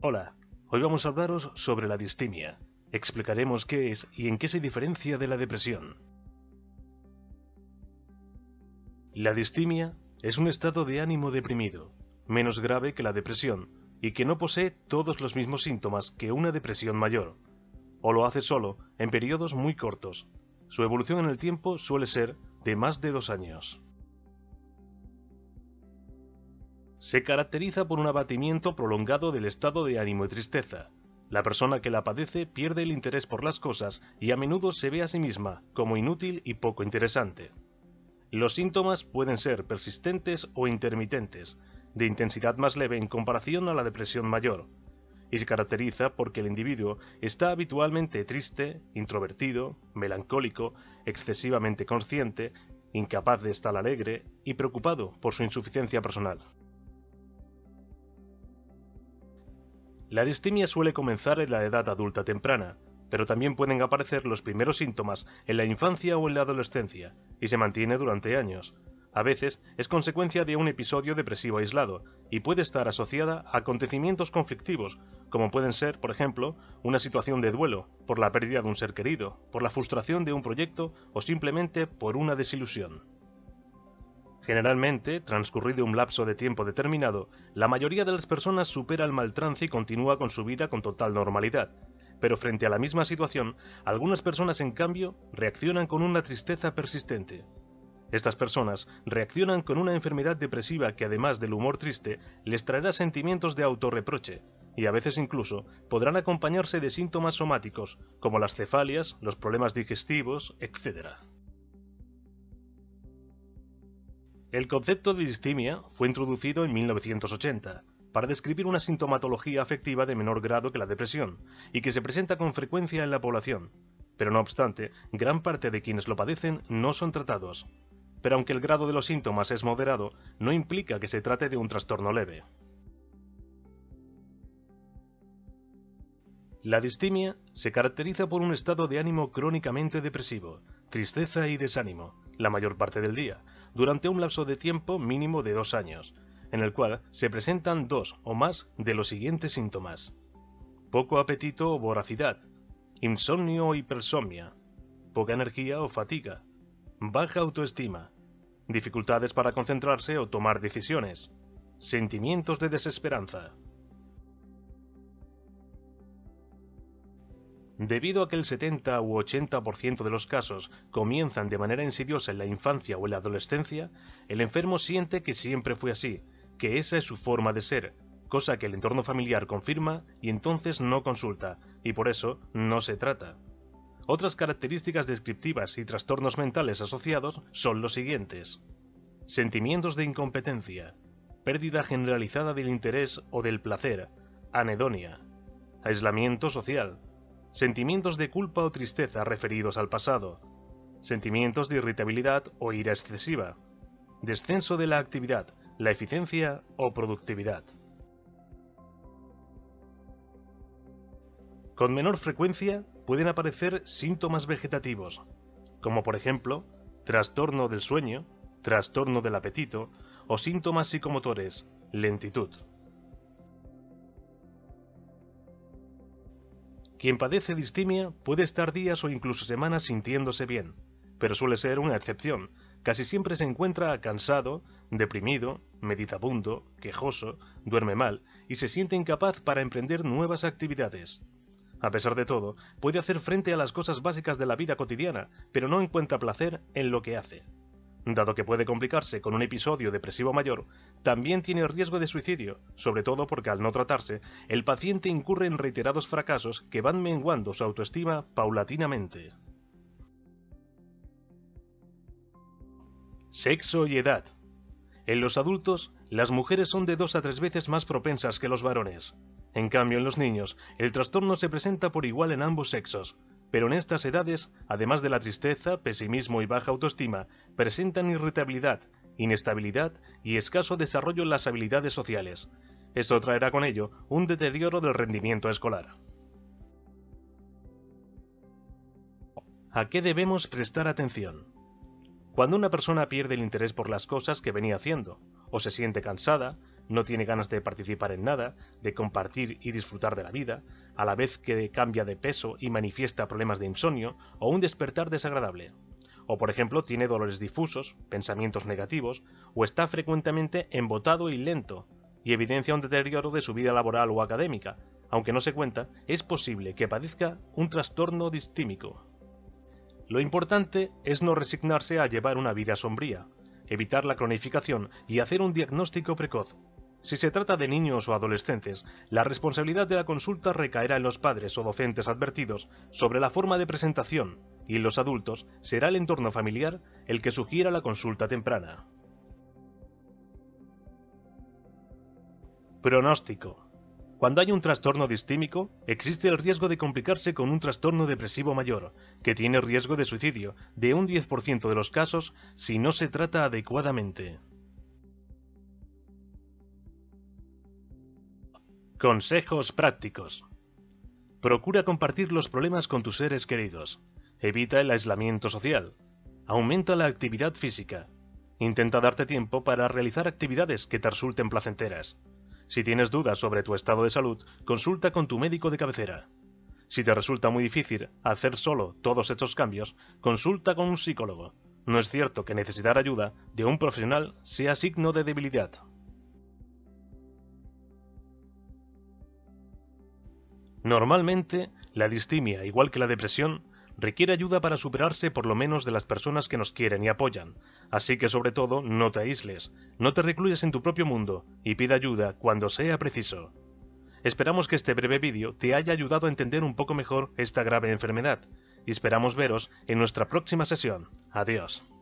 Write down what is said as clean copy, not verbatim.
Hola, hoy vamos a hablaros sobre la distimia. Explicaremos qué es y en qué se diferencia de la depresión. La distimia es un estado de ánimo deprimido, menos grave que la depresión, y que no posee todos los mismos síntomas que una depresión mayor, o lo hace solo en periodos muy cortos. Su evolución en el tiempo suele ser de más de 2 años. Se caracteriza por un abatimiento prolongado del estado de ánimo y tristeza. La persona que la padece pierde el interés por las cosas y a menudo se ve a sí misma como inútil y poco interesante. Los síntomas pueden ser persistentes o intermitentes, de intensidad más leve en comparación a la depresión mayor, y se caracteriza porque el individuo está habitualmente triste, introvertido, melancólico, excesivamente consciente, incapaz de estar alegre y preocupado por su insuficiencia personal. La distimia suele comenzar en la edad adulta temprana, pero también pueden aparecer los primeros síntomas en la infancia o en la adolescencia, y se mantiene durante años. A veces es consecuencia de un episodio depresivo aislado, y puede estar asociada a acontecimientos conflictivos, como pueden ser, por ejemplo, una situación de duelo, por la pérdida de un ser querido, por la frustración de un proyecto o simplemente por una desilusión. Generalmente, transcurrido un lapso de tiempo determinado, la mayoría de las personas supera el mal trance y continúa con su vida con total normalidad. Pero frente a la misma situación, algunas personas en cambio reaccionan con una tristeza persistente. Estas personas reaccionan con una enfermedad depresiva que además del humor triste, les traerá sentimientos de autorreproche, y a veces incluso podrán acompañarse de síntomas somáticos, como las cefalias, los problemas digestivos, etc. El concepto de distimia fue introducido en 1980 para describir una sintomatología afectiva de menor grado que la depresión y que se presenta con frecuencia en la población, pero no obstante, gran parte de quienes lo padecen no son tratados. Pero aunque el grado de los síntomas es moderado, no implica que se trate de un trastorno leve. La distimia se caracteriza por un estado de ánimo crónicamente depresivo, tristeza y desánimo, la mayor parte del día, durante un lapso de tiempo mínimo de 2 años, en el cual se presentan 2 o más de los siguientes síntomas: poco apetito o voracidad, insomnio o hipersomnia, poca energía o fatiga, baja autoestima, dificultades para concentrarse o tomar decisiones, sentimientos de desesperanza. Debido a que el 70 u 80% de los casos comienzan de manera insidiosa en la infancia o en la adolescencia, el enfermo siente que siempre fue así, que esa es su forma de ser, cosa que el entorno familiar confirma y entonces no consulta, y por eso no se trata. Otras características descriptivas y trastornos mentales asociados son los siguientes: sentimientos de incompetencia, pérdida generalizada del interés o del placer, anedonia, aislamiento social, sentimientos de culpa o tristeza referidos al pasado, sentimientos de irritabilidad o ira excesiva, descenso de la actividad, la eficiencia o productividad. Con menor frecuencia pueden aparecer síntomas vegetativos, como por ejemplo trastorno del sueño, trastorno del apetito o síntomas psicomotores, lentitud. Quien padece distimia puede estar días o incluso semanas sintiéndose bien, pero suele ser una excepción. Casi siempre se encuentra cansado, deprimido, meditabundo, quejoso, duerme mal y se siente incapaz para emprender nuevas actividades. A pesar de todo, puede hacer frente a las cosas básicas de la vida cotidiana, pero no encuentra placer en lo que hace. Dado que puede complicarse con un episodio depresivo mayor, también tiene riesgo de suicidio, sobre todo porque al no tratarse, el paciente incurre en reiterados fracasos que van menguando su autoestima paulatinamente. Sexo y edad. En los adultos, las mujeres son de 2 a 3 veces más propensas que los varones. En cambio, en los niños, el trastorno se presenta por igual en ambos sexos, pero en estas edades, además de la tristeza, pesimismo y baja autoestima, presentan irritabilidad, inestabilidad y escaso desarrollo en las habilidades sociales. Esto traerá con ello un deterioro del rendimiento escolar. ¿A qué debemos prestar atención? Cuando una persona pierde el interés por las cosas que venía haciendo, o se siente cansada, no tiene ganas de participar en nada, de compartir y disfrutar de la vida, a la vez que cambia de peso y manifiesta problemas de insomnio o un despertar desagradable. O por ejemplo tiene dolores difusos, pensamientos negativos, o está frecuentemente embotado y lento, y evidencia un deterioro de su vida laboral o académica. Aunque no se cuenta, es posible que padezca un trastorno distímico. Lo importante es no resignarse a llevar una vida sombría, evitar la cronificación y hacer un diagnóstico precoz. Si se trata de niños o adolescentes, la responsabilidad de la consulta recaerá en los padres o docentes advertidos sobre la forma de presentación, y en los adultos será el entorno familiar el que sugiera la consulta temprana. Pronóstico. Cuando hay un trastorno distímico, existe el riesgo de complicarse con un trastorno depresivo mayor, que tiene riesgo de suicidio de un 10% de los casos si no se trata adecuadamente. Consejos prácticos. Procura compartir los problemas con tus seres queridos. Evita el aislamiento social. Aumenta la actividad física. Intenta darte tiempo para realizar actividades que te resulten placenteras. Si tienes dudas sobre tu estado de salud, consulta con tu médico de cabecera. Si te resulta muy difícil hacer solo todos estos cambios, consulta con un psicólogo. No es cierto que necesitar ayuda de un profesional sea signo de debilidad. Normalmente, la distimia, igual que la depresión, requiere ayuda para superarse por lo menos de las personas que nos quieren y apoyan, así que sobre todo no te aísles, no te recluyas en tu propio mundo y pide ayuda cuando sea preciso. Esperamos que este breve vídeo te haya ayudado a entender un poco mejor esta grave enfermedad y esperamos veros en nuestra próxima sesión. Adiós.